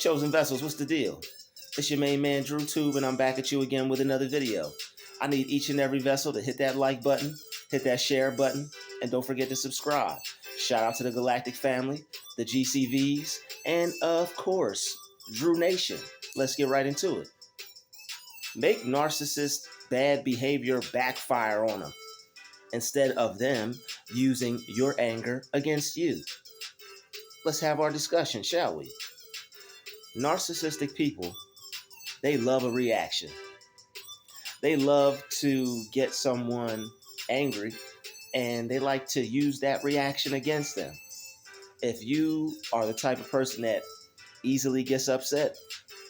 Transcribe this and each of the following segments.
Chosen Vessels, what's the deal? It's your main man, Druuill, and I'm back at you again with another video. I need each and every vessel to hit that like button, hit that share button, and don't forget to subscribe. Shout out to the Galactic family, the GCVs, and of course, Drew Nation. Let's get right into it. Make narcissists' bad behavior backfire on them, instead of them using your anger against you. Let's have our discussion, shall we? Narcissistic people, they love a reaction. They love to get someone angry, and they like to use that reaction against them. If you are the type of person that easily gets upset,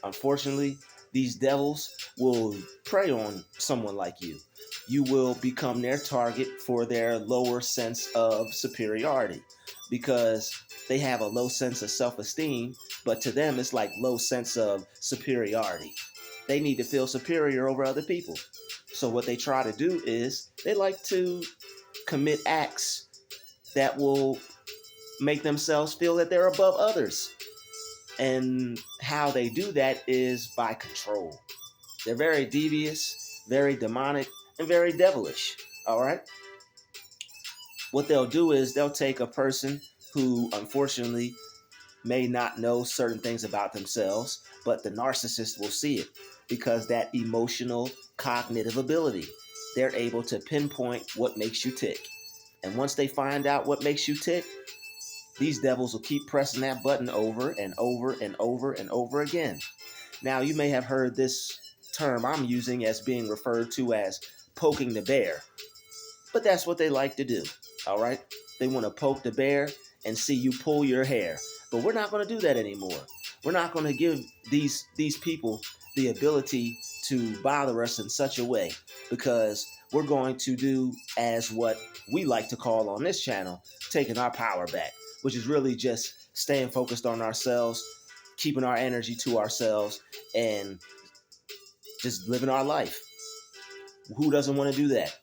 unfortunately, these devils will prey on someone like you. You will become their target for their lower sense of superiority because they have a low sense of self-esteem, but to them it's like low sense of superiority. They need to feel superior over other people. So what they try to do is they like to commit acts that will make themselves feel that they're above others. And how they do that is by control. They're very devious, very demonic, and very devilish. All right? What they'll do is they'll take a person who unfortunately may not know certain things about themselves, but the narcissist will see it because that emotional cognitive ability. They're able to pinpoint what makes you tick. And once they find out what makes you tick, these devils will keep pressing that button over and over and over and over again. Now, you may have heard this term I'm using as being referred to as poking the bear. But that's what they like to do, all right? They want to poke the bear and see you pull your hair. But we're not going to do that anymore. We're not going to give these people the ability to bother us in such a way, because we're going to do as what we like to call on this channel, taking our power back, which is really just staying focused on ourselves, keeping our energy to ourselves, and just living our life. Who doesn't want to do that?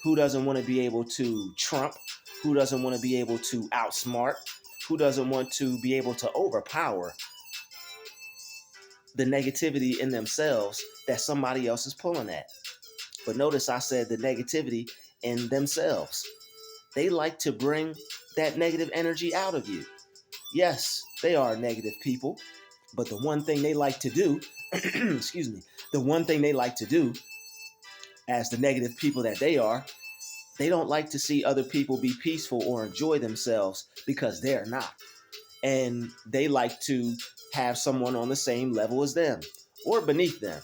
Who doesn't want to be able to trump? Who doesn't want to be able to outsmart? Who doesn't want to be able to overpower the negativity in themselves that somebody else is pulling at? But notice I said the negativity in themselves. They like to bring that negative energy out of you. Yes, they are negative people, but the one thing they like to do, the one thing they like to do as the negative people that they are, they don't like to see other people be peaceful or enjoy themselves because they're not. And they like to have someone on the same level as them or beneath them.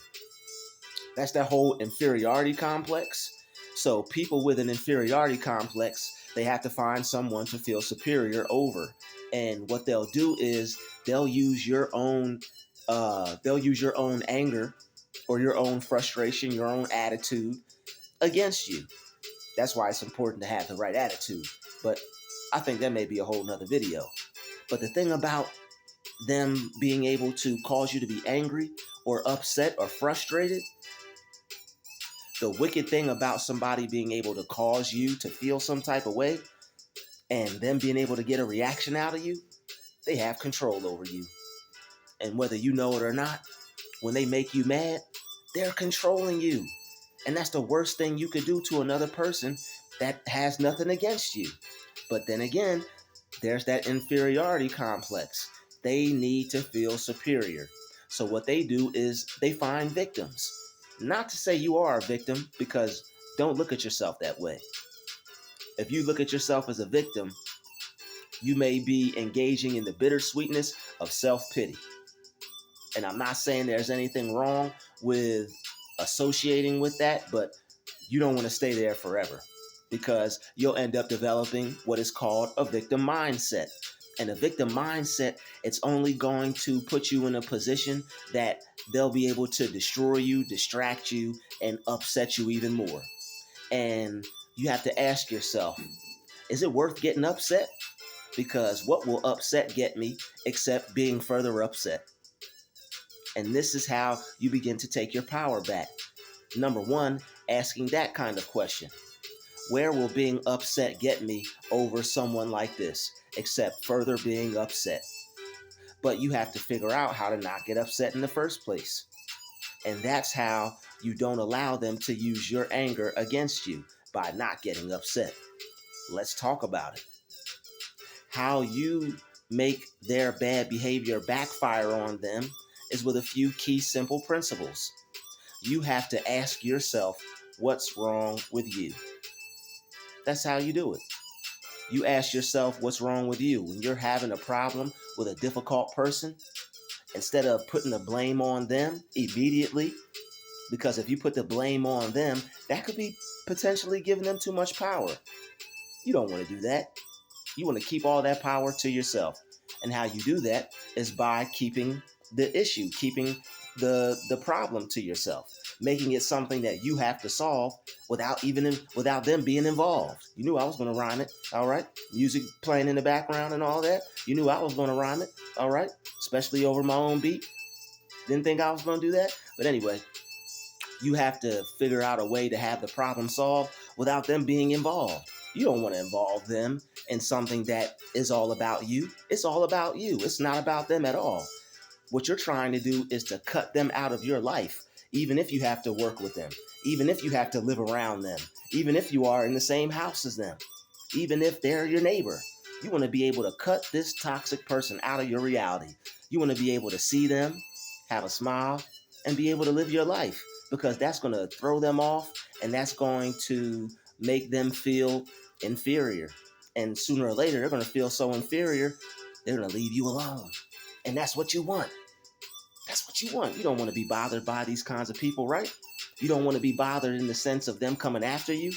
That's that whole inferiority complex. So people with an inferiority complex, they have to find someone to feel superior over. And what they'll do is they'll use your own anger or your own frustration, your own attitude against you. That's why it's important to have the right attitude. But I think that may be a whole nother video. But the thing about them being able to cause you to be angry or upset or frustrated, the wicked thing about somebody being able to cause you to feel some type of way and them being able to get a reaction out of you, they have control over you. And whether you know it or not, when they make you mad, they're controlling you. And that's the worst thing you could do to another person that has nothing against you. But then again, there's that inferiority complex. They need to feel superior. So what they do is they find victims. Not to say you are a victim, because don't look at yourself that way. If you look at yourself as a victim, you may be engaging in the bittersweetness of self-pity. And I'm not saying there's anything wrong with associating with that, but you don't want to stay there forever, because you'll end up developing what is called a victim mindset. And a victim mindset, it's only going to put you in a position that they'll be able to destroy you, distract you, and upset you even more. And you have to ask yourself, is it worth getting upset? Because what will upset get me except being further upset? And this is how you begin to take your power back. Number one, asking that kind of question. Where will being upset get me over someone like this, except further being upset? But you have to figure out how to not get upset in the first place. And that's how you don't allow them to use your anger against you, by not getting upset. Let's talk about it. How you make their bad behavior backfire on them is with a few key simple principles. You have to ask yourself, what's wrong with you? That's how you do it. You ask yourself what's wrong with you. When you're having a problem with a difficult person, instead of putting the blame on them immediately, because if you put the blame on them, that could be potentially giving them too much power. You don't want to do that. You want to keep all that power to yourself. And how you do that is by keeping the issue, keeping the problem to yourself, making it something that you have to solve without them being involved. You knew I was going to rhyme it, all right? Music playing in the background and all that. You knew I was going to rhyme it, all right? Especially over my own beat. Didn't think I was going to do that. But anyway, you have to figure out a way to have the problem solved without them being involved. You don't want to involve them in something that is all about you. It's all about you. It's not about them at all. What you're trying to do is to cut them out of your life, even if you have to work with them, even if you have to live around them, even if you are in the same house as them, even if they're your neighbor. You want to be able to cut this toxic person out of your reality. You want to be able to see them, have a smile, and be able to live your life, because that's going to throw them off, and that's going to make them feel inferior. And sooner or later, they're going to feel so inferior, they're going to leave you alone. And that's what you want. That's what you want. You don't want to be bothered by these kinds of people, right? You don't want to be bothered in the sense of them coming after you.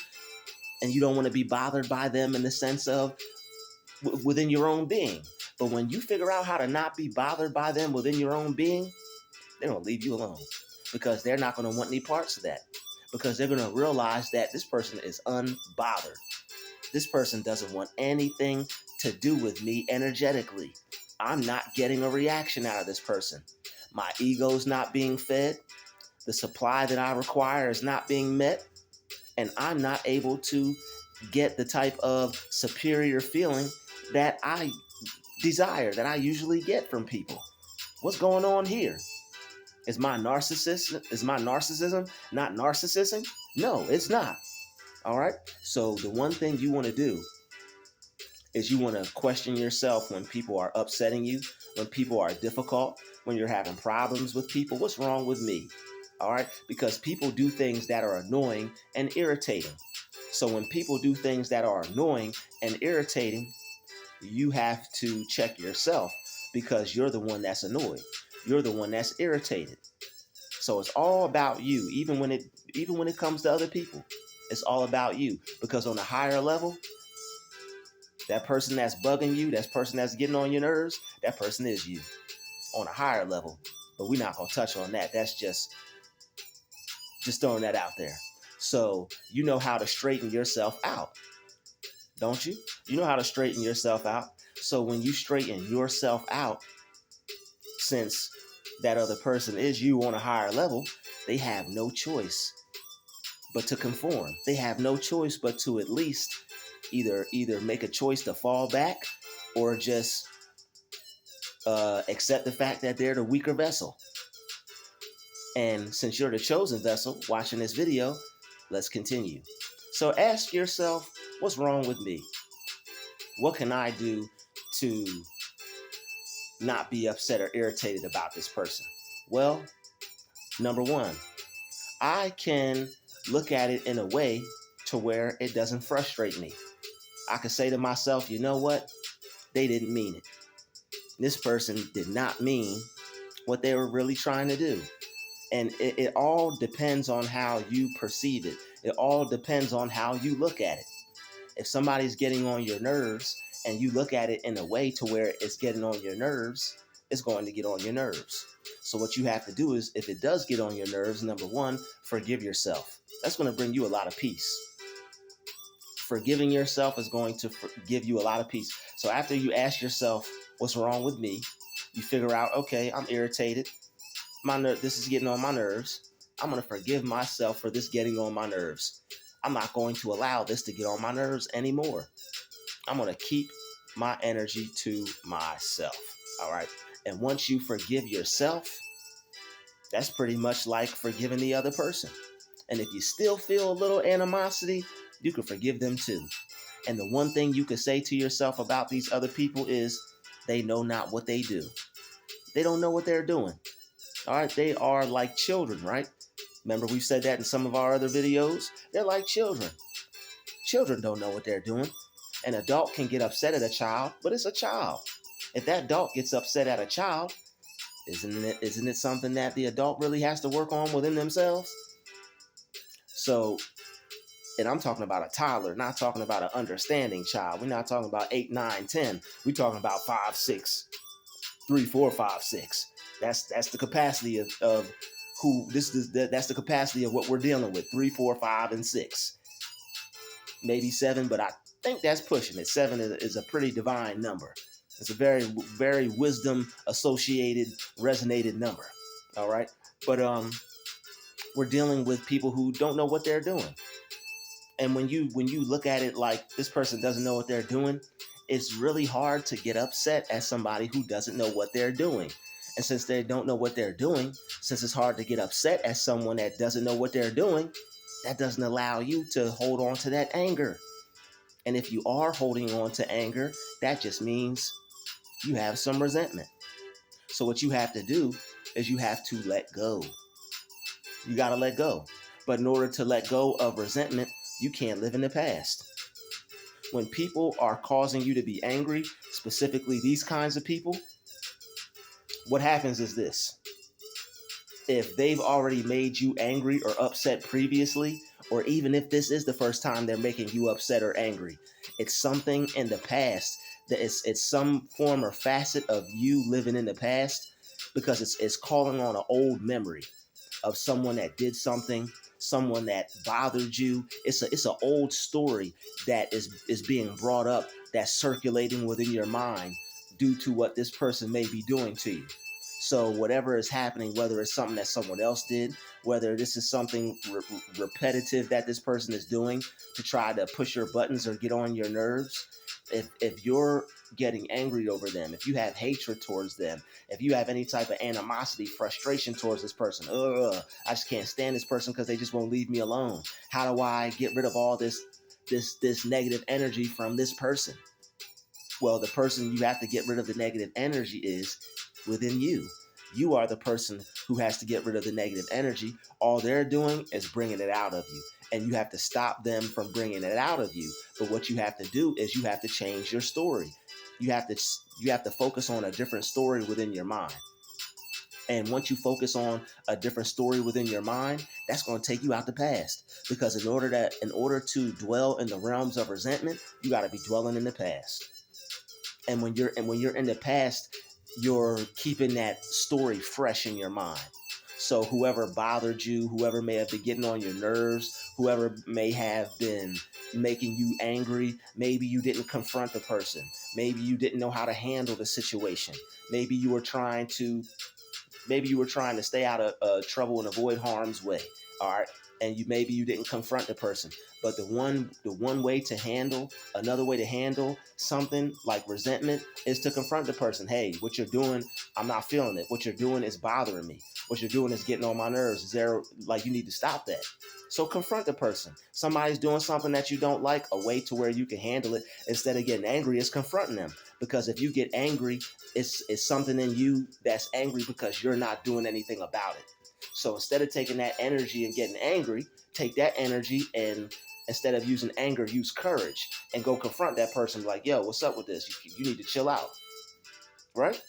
And you don't want to be bothered by them in the sense of within your own being. But when you figure out how to not be bothered by them within your own being, they're going to leave you alone, because they're not going to want any parts of that, because they're going to realize that this person is unbothered. This person doesn't want anything to do with me energetically. I'm not getting a reaction out of this person. My ego's not being fed. The supply that I require is not being met. And I'm not able to get the type of superior feeling that I desire, that I usually get from people. What's going on here? Is my narcissism not narcissism? No, it's not. All right? So the one thing you want to do is you want to question yourself when people are upsetting you, when people are difficult, when you're having problems with people. What's wrong with me? All right? Because people do things that are annoying and irritating. So when people do things that are annoying and irritating, you have to check yourself, because you're the one that's annoyed. You're the one that's irritated. So it's all about you, even when it comes to other people. It's all about you, because on a higher level, that person that's bugging you, that person that's getting on your nerves, that person is you on a higher level. But we're not going to touch on that. That's just throwing that out there. So you know how to straighten yourself out, don't you? You know how to straighten yourself out. So when you straighten yourself out, since that other person is you on a higher level, they have no choice but to conform. They have no choice but to at least either make a choice to fall back, or just accept the fact that they're the weaker vessel. And since you're the chosen vessel watching this video, let's continue. So ask yourself, what's wrong with me? What can I do to not be upset or irritated about this person? Well, number one, I can look at it in a way to where it doesn't frustrate me. I can say to myself, you know what? They didn't mean it. This person did not mean what they were really trying to do. And it all depends on how you perceive it. It all depends on how you look at it. If somebody's getting on your nerves and you look at it in a way to where it's getting on your nerves, it's going to get on your nerves. So what you have to do is, if it does get on your nerves, number one, forgive yourself. That's going to bring you a lot of peace. Forgiving yourself is going to give you a lot of peace. So after you ask yourself, what's wrong with me? You figure out, okay, I'm irritated. This is getting on my nerves. I'm going to forgive myself for this getting on my nerves. I'm not going to allow this to get on my nerves anymore. I'm going to keep my energy to myself. All right. And once you forgive yourself, that's pretty much like forgiving the other person. And if you still feel a little animosity, you can forgive them too. And the one thing you can say to yourself about these other people is they know not what they do. They don't know what they're doing. All right. They are like children, right? Remember, we've said that in some of our other videos. They're like children. Children don't know what they're doing. An adult can get upset at a child, but it's a child. If that adult gets upset at a child, isn't it something that the adult really has to work on within themselves? So, and I'm talking about a toddler, not talking about an understanding child. We're not talking about 8, 9, 10. We're talking about 5, 6, 3, 4, 5, 6. That's the capacity of who this is. That's the capacity of what we're dealing with. 3, 4, 5, and 6. Maybe 7, but I think that's pushing it. 7 is a pretty divine number. It's a very, very wisdom associated, resonated number. All right. But we're dealing with people who don't know what they're doing. And when you look at it like this person doesn't know what they're doing, it's really hard to get upset at somebody who doesn't know what they're doing. And since they don't know what they're doing, since it's hard to get upset at someone that doesn't know what they're doing, that doesn't allow you to hold on to that anger. And if you are holding on to anger, that just means you have some resentment. So what you have to do is you have to let go. You got to let go. But in order to let go of resentment, you can't live in the past. When people are causing you to be angry, specifically these kinds of people, what happens is this. If they've already made you angry or upset previously, or even if this is the first time they're making you upset or angry, it's something in the past that it's some form or facet of you living in the past, because it's calling on an old memory of someone that did something, someone that bothered you. It's an old story that is being brought up, that's circulating within your mind due to what this person may be doing to you. So whatever is happening, whether it's something that someone else did, whether this is something repetitive that this person is doing to try to push your buttons or get on your nerves, if you're getting angry over them, if you have hatred towards them, if you have any type of animosity, frustration towards this person, I just can't stand this person because they just won't leave me alone. How do I get rid of all this negative energy from this person? Well, the person you have to get rid of the negative energy is within you. You are the person who has to get rid of the negative energy. All they're doing is bringing it out of you, and you have to stop them from bringing it out of you. But what you have to do is you have to change your story. You have to focus on a different story within your mind. And once you focus on a different story within your mind, that's going to take you out the past. Because in order to dwell in the realms of resentment, you got to be dwelling in the past. And when you're in the past, you're keeping that story fresh in your mind. So whoever bothered you, whoever may have been getting on your nerves, whoever may have been making you angry, maybe you didn't confront the person. Maybe you didn't know how to handle the situation. Maybe you were trying to stay out of trouble and avoid harm's way. All right. And maybe you didn't confront the person. But the one way to handle, another way to handle something like resentment is to confront the person. Hey, what you're doing, I'm not feeling it. What you're doing is bothering me. What you're doing is getting on my nerves. Is there, you need to stop that. So confront the person. Somebody's doing something that you don't like, a way to where you can handle it instead of getting angry is confronting them. Because if you get angry, it's something in you that's angry because you're not doing anything about it. So instead of taking that energy and getting angry, take that energy and instead of using anger, use courage and go confront that person like, yo, what's up with this? You need to chill out, right?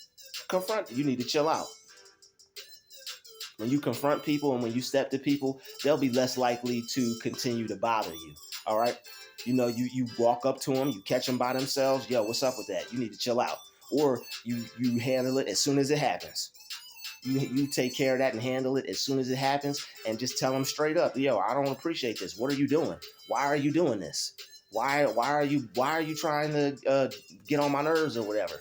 You need to chill out. When you confront people and when you step to people, they'll be less likely to continue to bother you, all right? You walk up to them, you catch them by themselves, yo, what's up with that? You need to chill out. Or you handle it as soon as it happens. You take care of that and handle it as soon as it happens and just tell them straight up, yo, I don't appreciate this. What are you doing? Why are you doing this? Why are you trying to get on my nerves or whatever?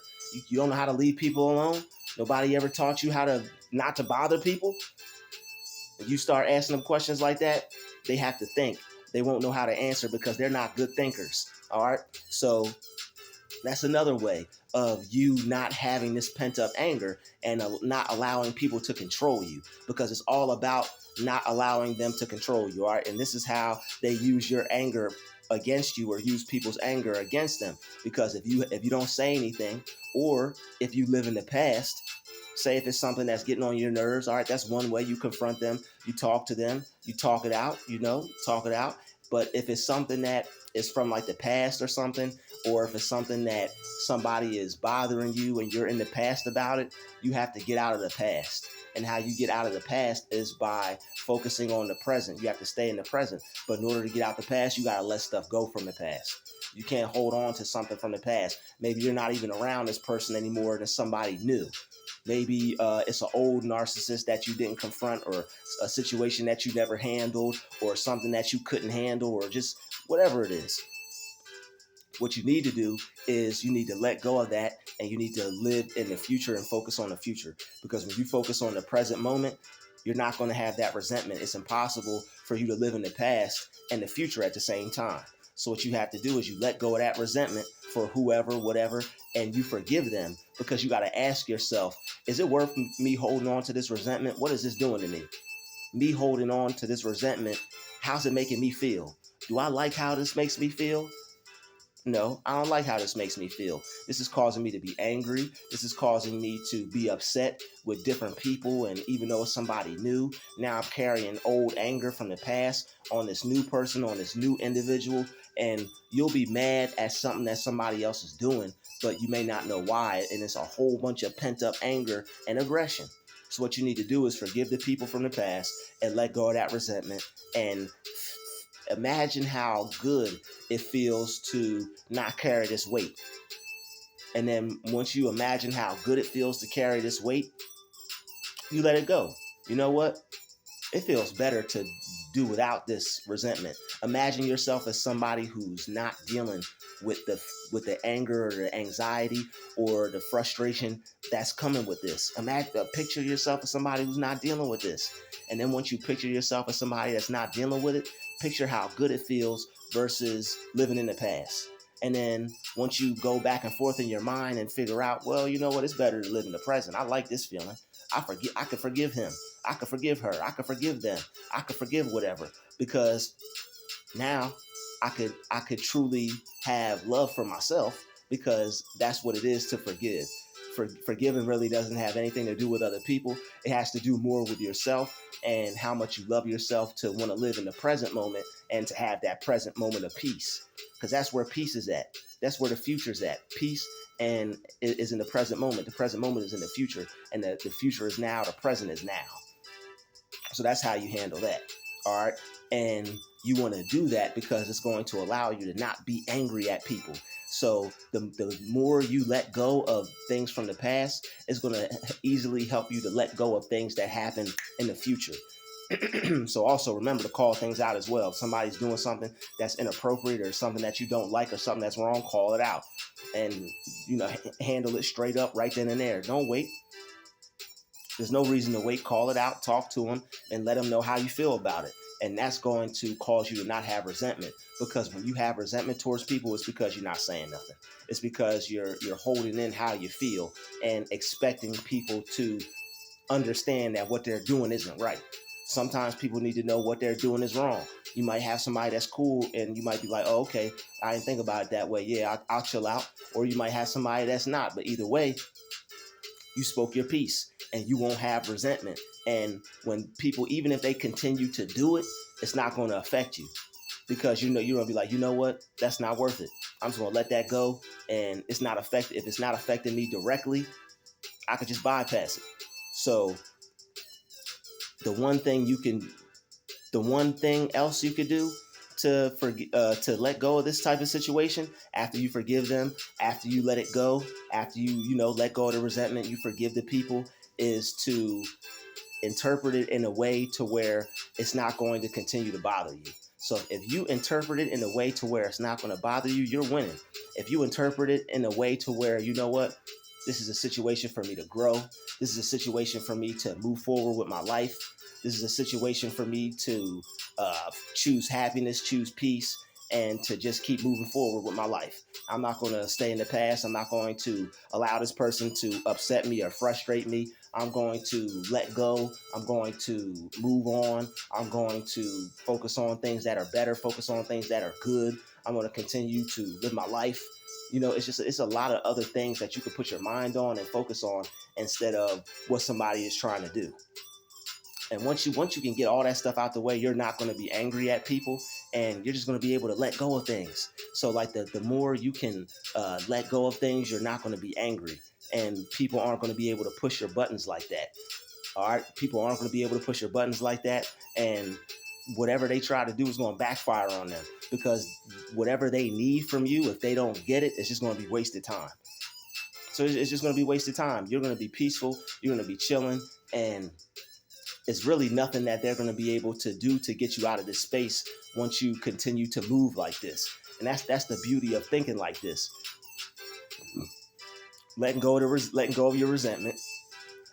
You don't know how to leave people alone? Nobody ever taught you how to not to bother people? If you start asking them questions like that, they have to think. They won't know how to answer because they're not good thinkers. All right? So That's another way of you not having this pent up anger and not allowing people to control you, because it's all about not allowing them to control you. All right. And this is how they use your anger against you, or use people's anger against them. Because if you don't say anything, or if you live in the past, say if it's something that's getting on your nerves, all right, that's one way you confront them. You talk to them, you talk it out, talk it out. But if it's something that is from like the past or something, or if it's something that somebody is bothering you and you're in the past about it, you have to get out of the past. And how you get out of the past is by focusing on the present. You have to stay in the present. But in order to get out the past, you got to let stuff go from the past. You can't hold on to something from the past. Maybe you're not even around this person anymore and it's somebody new. Maybe it's an old narcissist that you didn't confront, or a situation that you never handled, or something that you couldn't handle, or just whatever it is. What you need to do is you need to let go of that, and you need to live in the future and focus on the future. Because when you focus on the present moment, you're not going to have that resentment. It's impossible for you to live in the past and the future at the same time. So what you have to do is you let go of that resentment for whoever, whatever, and you forgive them, because you got to ask yourself, is it worth me holding on to this resentment? What is this doing to me? Me holding on to this resentment, how's it making me feel? Do I like how this makes me feel? No, I don't like how this makes me feel. This is causing me to be angry. This is causing me to be upset with different people. And even though it's somebody new, now I'm carrying old anger from the past on this new person, on this new individual. And you'll be mad at something that somebody else is doing, but you may not know why. And it's a whole bunch of pent up anger and aggression. So what you need to do is forgive the people from the past and let go of that resentment, and imagine how good it feels to not carry this weight. And then once you imagine how good it feels to carry this weight, you let it go. You know what? It feels better to do without this resentment. Imagine yourself as somebody who's not dealing with the anger or the anxiety or the frustration that's coming with this. Picture yourself as somebody who's not dealing with this. And then once you picture yourself as somebody that's not dealing with it, picture how good it feels versus living in the past. And then once you go back and forth in your mind and figure out, well, you know what, it's better to live in the present. I like this feeling. I could forgive him. I could forgive her. I could forgive them. I could forgive whatever, because now I could truly have love for myself, because that's what it is to forgive. Forgiving really doesn't have anything to do with other people. It has to do more with yourself and how much you love yourself to want to live in the present moment and to have that present moment of peace, because that's where peace is at. That's where the future's at. Peace and it is in the present moment. The present moment is in the future, and the future is now. The present is now. So that's how you handle that. All right. And you want to do that because it's going to allow you to not be angry at people. So the more you let go of things from the past, it's going to easily help you to let go of things that happen in the future. So also remember to call things out as well. If somebody's doing something that's inappropriate, or something that you don't like, or something that's wrong, call it out, and handle it straight up right then and there. Don't wait. There's no reason to wait. Call it out, talk to them, and let them know how you feel about it. And that's going to cause you to not have resentment, because when you have resentment towards people, it's because you're not saying nothing. It's because you're holding in how you feel and expecting people to understand that what they're doing isn't right. Sometimes people need to know what they're doing is wrong. You might have somebody that's cool and you might be like, oh, okay, I didn't think about it that way. Yeah, I'll chill out. Or you might have somebody that's not. But either way, you spoke your piece and you won't have resentment. And when people, even if they continue to do it, it's not going to affect you, because you're going to be like, you know what, that's not worth it. I'm just going to let that go. And it's not affected. If it's not affecting me directly, I could just bypass it. So the one thing else you could do to let go of this type of situation, after you forgive them, after you let it go, after you let go of the resentment, you forgive the people, is to interpret it in a way to where it's not going to continue to bother you. So if you interpret it in a way to where it's not going to bother you, you're winning. If you interpret it in a way to where, you know what, this is a situation for me to grow. This is a situation for me to move forward with my life. This is a situation for me to choose happiness, choose peace, and to just keep moving forward with my life. I'm not going to stay in the past. I'm not going to allow this person to upset me or frustrate me. I'm going to let go. I'm going to move on. I'm going to focus on things that are better, focus on things that are good. I'm going to continue to live my life. It's a lot of other things that you can put your mind on and focus on instead of what somebody is trying to do. And once you can get all that stuff out the way, you're not going to be angry at people, and you're just going to be able to let go of things. So like the more you can let go of things, you're not going to be angry, and people aren't going to be able to push your buttons like that. All right, people aren't going to be able to push your buttons like that, and whatever they try to do is going to backfire on them, because whatever they need from you, if they don't get it, it's just going to be wasted time. So it's just going to be wasted time. You're going to be peaceful, you're going to be chilling, and it's really nothing that they're going to be able to do to get you out of this space once you continue to move like this. And that's the beauty of thinking like this. Letting go of your resentment,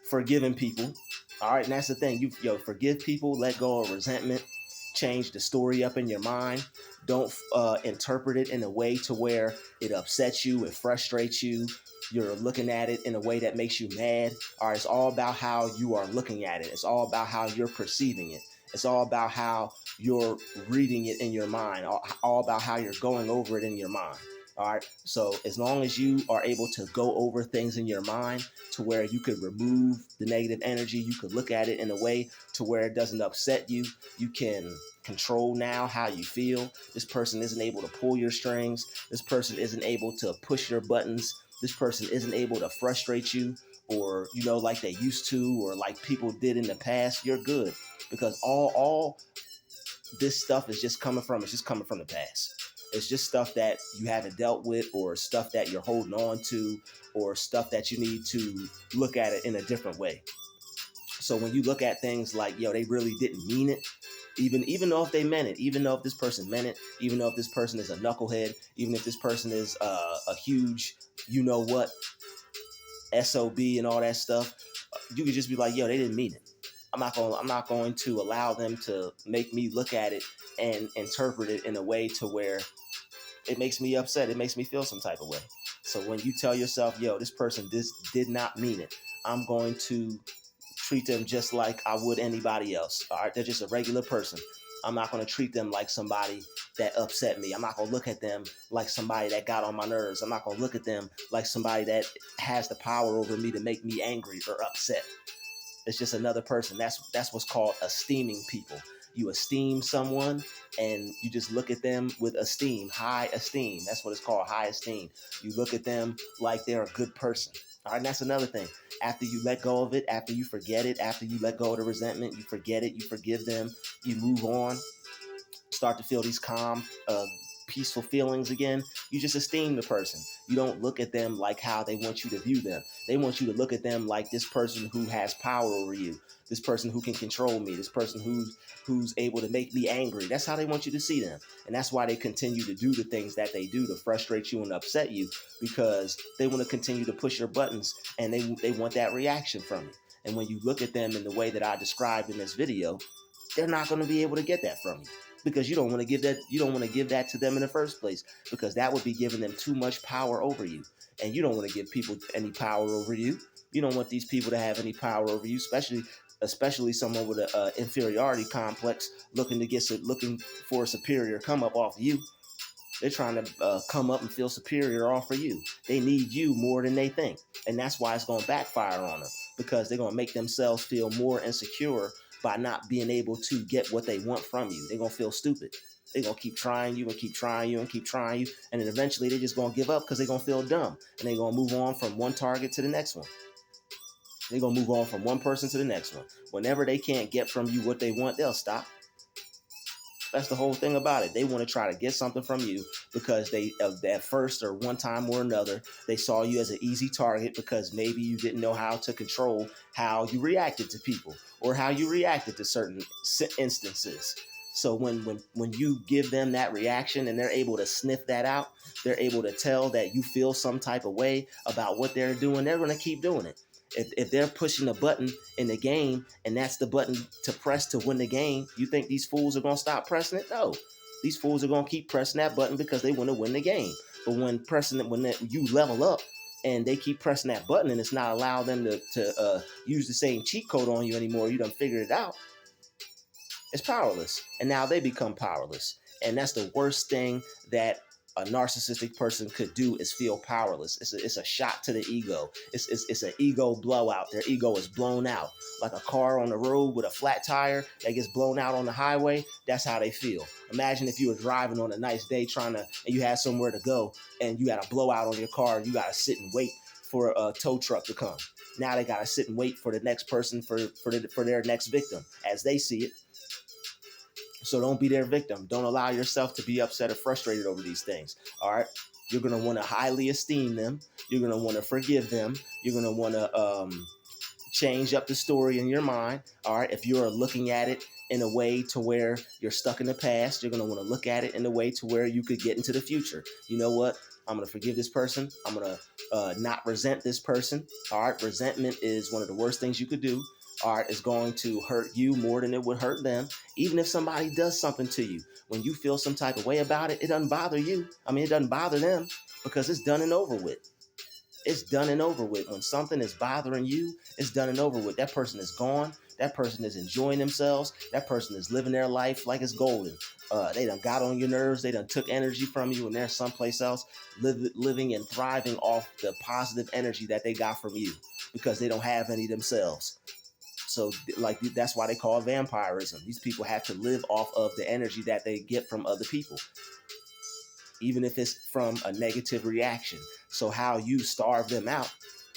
forgiving people. All right, and that's the thing. Forgive people, let go of resentment, change the story up in your mind. Don't interpret it in a way to where it upsets you, it frustrates you. You're looking at it in a way that makes you mad. All right, it's all about how you are looking at it. It's all about how you're perceiving it. It's all about how you're reading it in your mind. All about how you're going over it in your mind. All right. So as long as you are able to go over things in your mind to where you could remove the negative energy, you could look at it in a way to where it doesn't upset you. You can control now how you feel. This person isn't able to pull your strings. This person isn't able to push your buttons. This person isn't able to frustrate you, or, like they used to, or like people did in the past. You're good, because all this stuff is just coming from the past. It's just stuff that you haven't dealt with, or stuff that you're holding on to, or stuff that you need to look at it in a different way. So when you look at things like, they really didn't mean it, even though if they meant it, even though if this person meant it, even though if this person is a knucklehead, even if this person is a huge, SOB and all that stuff, you could just be like, they didn't mean it. I'm not going to allow them to make me look at it and interpret it in a way to where it makes me upset. It makes me feel some type of way. So when you tell yourself, this person did not mean it, I'm going to treat them just like I would anybody else. All right, they're just a regular person. I'm not going to treat them like somebody that upset me. I'm not going to look at them like somebody that got on my nerves. I'm not going to look at them like somebody that has the power over me to make me angry or upset. It's just another person. That's what's called esteeming people. You esteem someone and you just look at them with esteem, high esteem. That's what it's called, high esteem. You look at them like they're a good person. All right, and that's another thing. After you let go of it, after you forget it, after you let go of the resentment, you forget it, you forgive them, you move on, start to feel these calm, peaceful feelings again. You just esteem the person. You don't look at them like how they want you to view them. They want you to look at them like this person who has power over you, this person who can control me, this person who's able to make me angry. That's how they want you to see them. And that's why they continue to do the things that they do to frustrate you and upset you, because they want to continue to push your buttons, and they want that reaction from you. And when you look at them in the way that I described in this video, they're not going to be able to get that from you, because you don't want to give that to them in the first place, because that would be giving them too much power over you. And you don't want to give people any power over you. You don't want these people to have any power over you, especially someone with an inferiority complex looking for a superior come up off of you. They're trying to come up and feel superior off of you. They need you more than they think. And that's why it's going to backfire on them, because they're going to make themselves feel more insecure by not being able to get what they want from you. They're going to feel stupid. They're going to keep trying you and keep trying you and keep trying you. And then eventually they're just going to give up, because they're going to feel dumb. And they're going to move on from one target to the next one. They're going to move on from one person to the next one. Whenever they can't get from you what they want, they'll stop. That's the whole thing about it. They want to try to get something from you because they, at first or one time or another, they saw you as an easy target, because maybe you didn't know how to control how you reacted to people or how you reacted to certain instances. So when you give them that reaction and they're able to sniff that out, they're able to tell that you feel some type of way about what they're doing, they're going to keep doing it. If they're pushing a button in the game and that's the button to press to win the game, you think these fools are going to stop pressing it? No. These fools are gonna keep pressing that button because they want to win the game. But when you level up and they keep pressing that button and it's not allow them to use the same cheat code on you anymore, you done figured it out, it's powerless. And now they become powerless. And that's the worst thing that a narcissistic person could do, is feel powerless. It's a shot to the ego. It's an ego blowout. Their ego is blown out. Like a car on the road with a flat tire that gets blown out on the highway. That's how they feel. Imagine if you were driving on a nice day and you had somewhere to go and you had a blowout on your car and you got to sit and wait for a tow truck to come. Now they got to sit and wait for the next person, for their next victim as they see it. So don't be their victim. Don't allow yourself to be upset or frustrated over these things. All right. You're going to want to highly esteem them. You're going to want to forgive them. You're going to want to change up the story in your mind. All right. If you're looking at it in a way to where you're stuck in the past, you're going to want to look at it in a way to where you could get into the future. You know what? I'm going to forgive this person. I'm going to not resent this person. All right. Resentment is one of the worst things you could do. All right, is going to hurt you more than it would hurt them. Even if somebody does something to you, when you feel some type of way about it, it doesn't bother you. I mean, it doesn't bother them because it's done and over with. It's done and over with. When something is bothering you, it's done and over with. That person is gone. That person is enjoying themselves. That person is living their life like it's golden. They done got on your nerves. They done took energy from you, and they're someplace else living and thriving off the positive energy that they got from you because they don't have any themselves. So like that's why they call it vampirism. These people have to live off of the energy that they get from other people, even if it's from a negative reaction. So how you starve them out,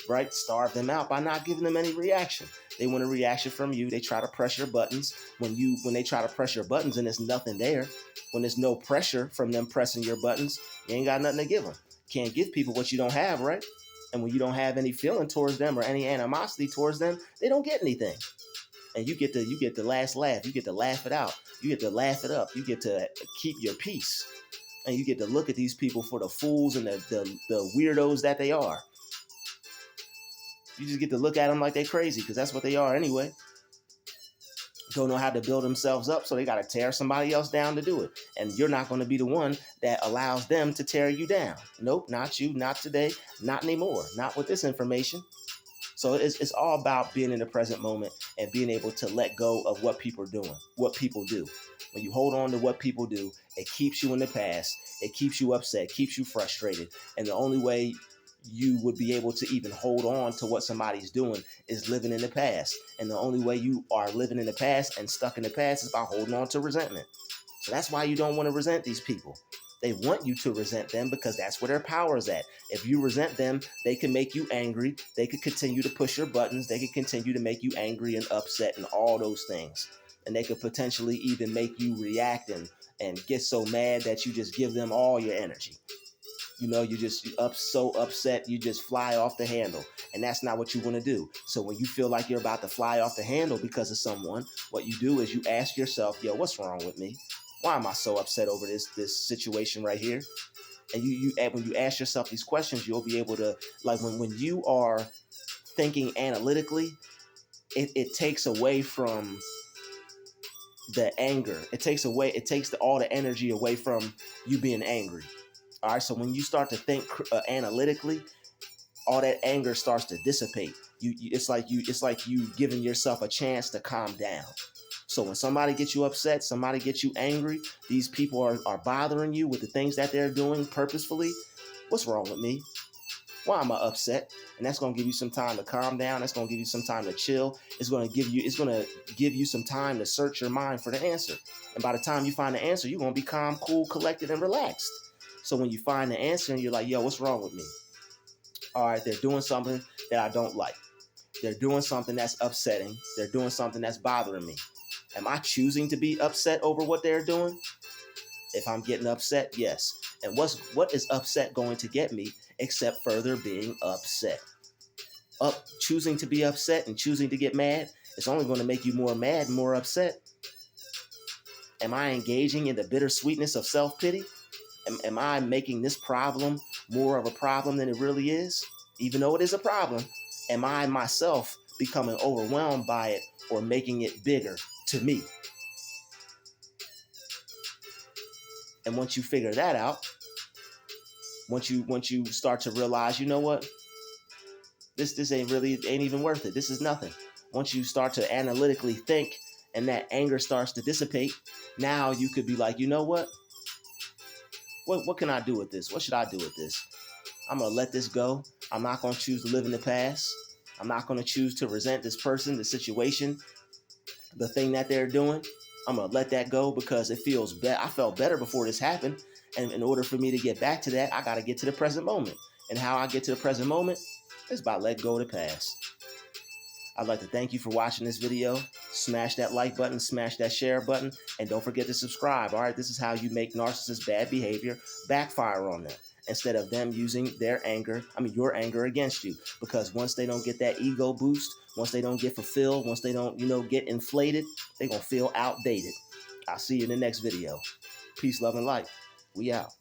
right? Starve them out by not giving them any reaction. They want a reaction from you. They try to press your buttons. When they try to press your buttons and there's nothing there, when there's no pressure from them pressing your buttons, you ain't got nothing to give them. Can't give people what you don't have, right? And when you don't have any feeling towards them or any animosity towards them, they don't get anything. And you get the last laugh. You get to laugh it out. You get to laugh it up. You get to keep your peace. And you get to look at these people for the fools and the weirdos that they are. You just get to look at them like they're crazy because that's what they are anyway. Don't know how to build themselves up, so they got to tear somebody else down to do it. And you're not going to be the one that allows them to tear you down. Nope, not you, not today, not anymore, not with this information. So it's all about being in the present moment and being able to let go of what people are doing, what people do. When you hold on to what people do, it keeps you in the past. It keeps you upset, keeps you frustrated. And the only way you would be able to even hold on to what somebody's doing is living in the past. And the only way you are living in the past and stuck in the past is by holding on to resentment. So that's why you don't want to resent these people. They want you to resent them because that's where their power is at. If you resent them, they can make you angry. They could continue to push your buttons. They could continue to make you angry and upset and all those things. And they could potentially even make you react and get so mad that you just give them all your energy. You know, so upset, you just fly off the handle. And that's not what you want to do. So when you feel like you're about to fly off the handle because of someone, what you do is you ask yourself, yo, what's wrong with me? Why am I so upset over this situation right here? And when you ask yourself these questions, you'll be able to, like when you are thinking analytically, it takes away from the anger. It takes all the energy away from you being angry. All right. So when you start to think analytically, all that anger starts to dissipate. It's like you giving yourself a chance to calm down. So when somebody gets you upset, somebody gets you angry, these people are bothering you with the things that they're doing purposefully. What's wrong with me? Why am I upset? And that's going to give you some time to calm down. That's going to give you some time to chill. It's going to give you some time to search your mind for the answer. And by the time you find the answer, you're going to be calm, cool, collected, and relaxed. So when you find the answer and you're like, yo, what's wrong with me? All right, they're doing something that I don't like. They're doing something that's upsetting. They're doing something that's bothering me. Am I choosing to be upset over what they're doing? If I'm getting upset, yes. And what is upset going to get me except further being upset? Choosing to be upset and choosing to get mad, it's only going to make you more mad and more upset. Am I engaging in the bittersweetness of self-pity? Am I making this problem more of a problem than it really is? Even though it is a problem, am I myself becoming overwhelmed by it or making it bigger to me? And once you figure that out, once you start to realize, you know what, this ain't even worth it. This is nothing. Once you start to analytically think and that anger starts to dissipate, now you could be like, you know what? What can I do with this? What should I do with this? I'm going to let this go. I'm not going to choose to live in the past. I'm not going to choose to resent this person, the situation, the thing that they're doing. I'm going to let that go because it feels better. I felt better before this happened. And in order for me to get back to that, I got to get to the present moment. And how I get to the present moment is by letting go of the past. I'd like to thank you for watching this video. Smash that like button, smash that share button, and don't forget to subscribe. All right, this is how you make narcissists' bad behavior backfire on them instead of them using your anger against you. Because once they don't get that ego boost, once they don't get fulfilled, once they don't, get inflated, they're going to feel outdated. I'll see you in the next video. Peace, love, and light. We out.